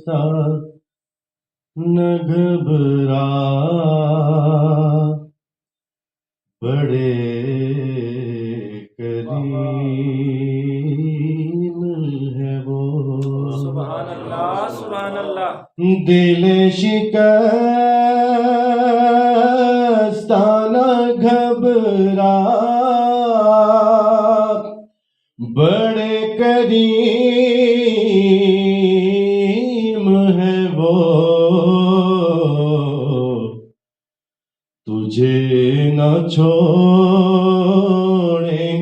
ساتھ نہ گھبرا، بڑے کریم ہے وہ، سبحان اللہ سبحان اللہ۔ دل شکستہ نہ گھبرا، بڑے کریم ہے وہ، تجھے نہ چھوڑیں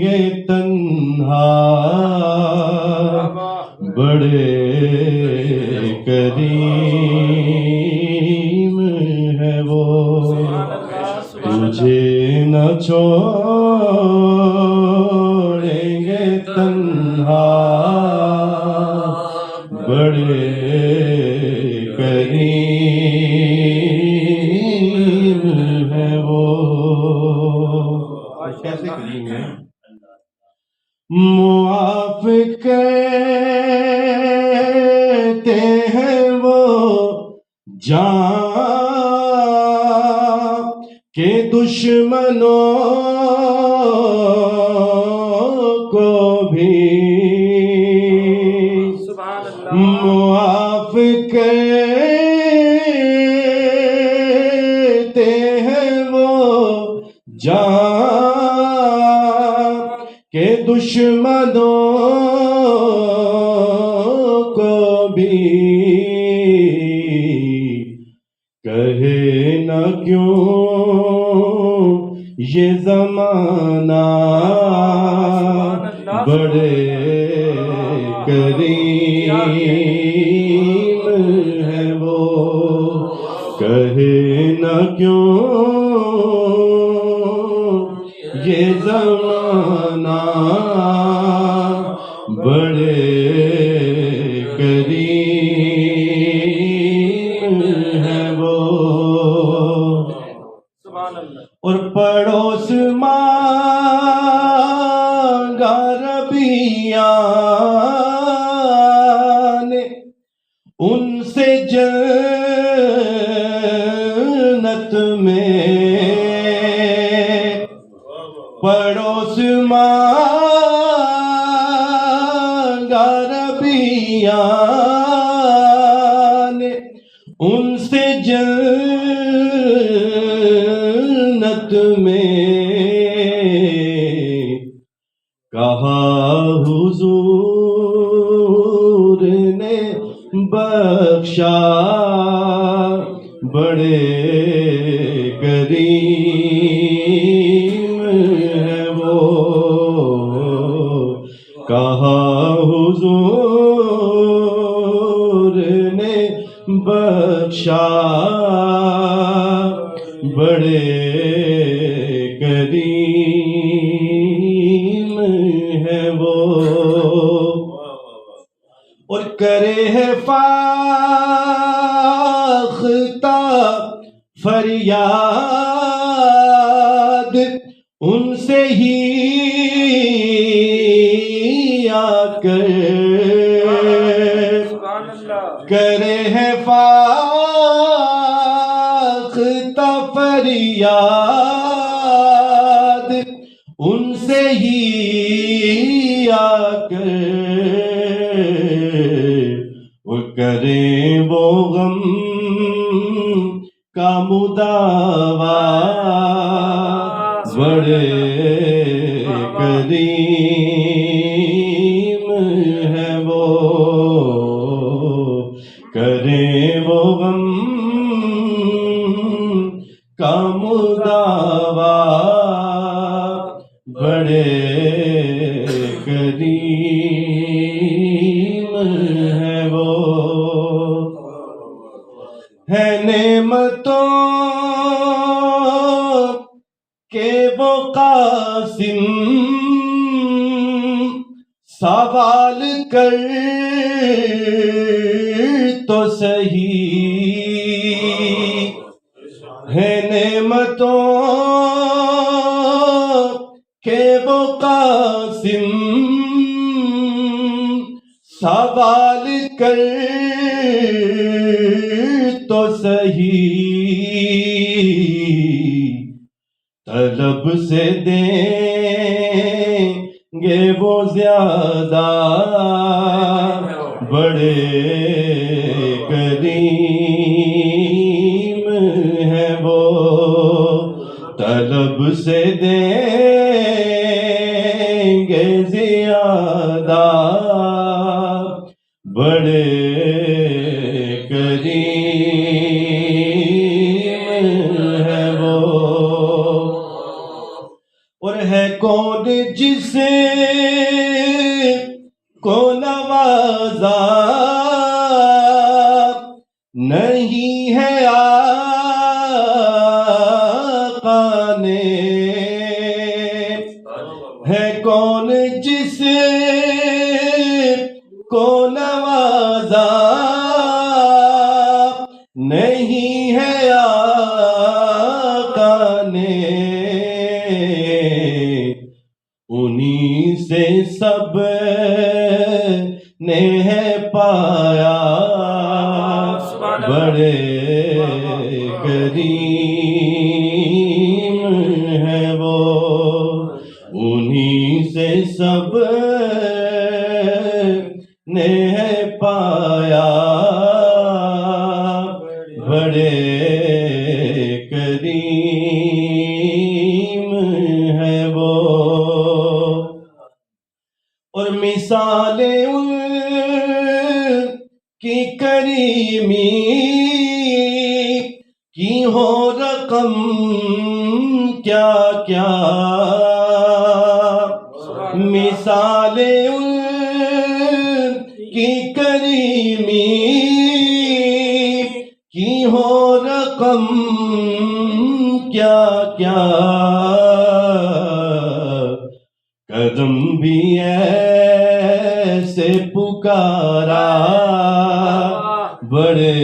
گے تنہا، بڑے کریم ہے وہ، تجھے نہ چھوڑیں گے تنہا، بڑے کریم ہے وہ۔ کیسے کریم ہے؟ معاف کرتے ہیں وہ جان کہ دشمنوں کو بھی، معاف کرتے ہیں وہ جان کہ دشمنوں کو بھی، کہے نہ کیوں یہ زمانہ، بڑے کریم ہے وہ، کہے نہ کیوں یہ زمانہ، بڑے کریم ہے وہ۔ اور پڑوس مانگا ربیان نے ان سے جنت میں، پڑوس مانگا ربیان نے ان سے جنت میں، کہا حضور نے بخشا، بڑے کریم ہے وہ، کہا حضور نے بخشا، بڑے کریم ہے وہ۔ اور کرے ہے فاختہ فریاد ان سے ہی آ کر، کرے ہے فاختہ فریاد ان سے ہی آ کر، وہ کریں وہ غم کا مداوا، بڑے کریم ہے وہ، کریں وہ غم کا مداوا، بڑے کریم ہے وہ۔ ہے نعمتوں کے وہ قاسم، سوال کر تو صحیح، ہے نعمتوں کے وہ قاسم، سوال کر تو صحیح، طلب سے دیں گے وہ زیادہ، بڑے کریم ہیں وہ، طلب سے دیں گے زیادہ، بڑے کریم ہے وہ۔ اور ہے کون جسے کو نوازا نہیں ہے آقا نے، ہے کون جسے کو نوازا نہیں ہے آقا نے، انہی سے سب نے ہے پایا، بڑے کریم ہے وہ، انہی سے سب نے ہے پایا، بڑے کریم ہے وہ۔ اور مثالیں ان کی کریمی کی ہو رقم کیا کیا، مثالیں ان کی کریمی کی ہو رقم کیا کیا، کرم بھی ایسے پکارا، بڑے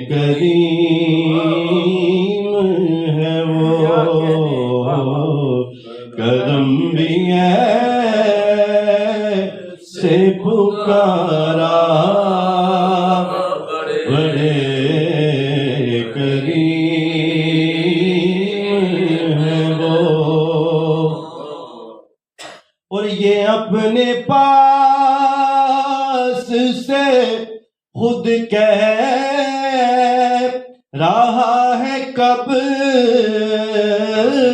کریم ہے وہ، کرم بھی ایسے پکارا، بڑے کریم ہے وہ۔ اور یہ اپنے پاس سے خود کہہ رہا ہے کب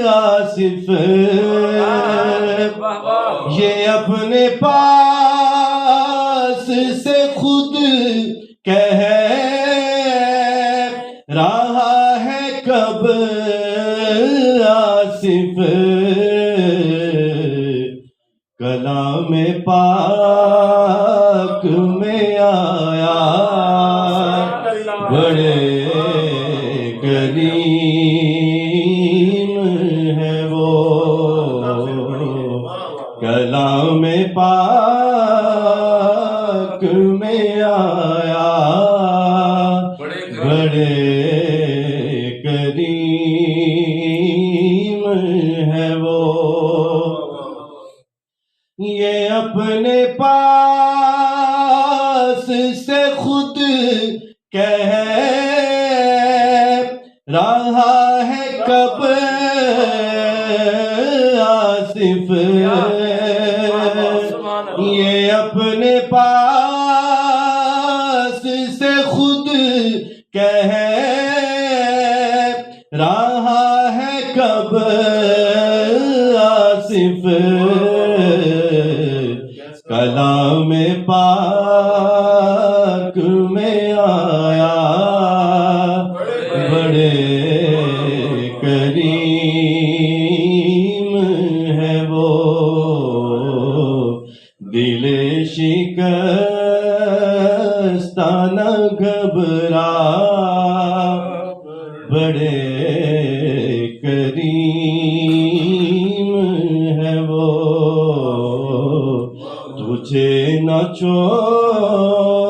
آصف، یہ اپنے پاس سے خود کہہ رہا ہے کب آصف، کلام پاک میں آیا، بڑے کریم ہے وہ، کلام پاک میں آیا، بڑے کریم ہے وہ۔ یہ اپنے پاس سے خود کہہ رہا ہے کب آصف، یہ اپنے پاس سے خود کہہ رہا ہے کب آصف، کلام پاک میں آیا، بڑے کریم ہے وہ، دل شکستہ نہ گھبرا، بڑے کریم ہے وہ، تجھے نہ چھوڑ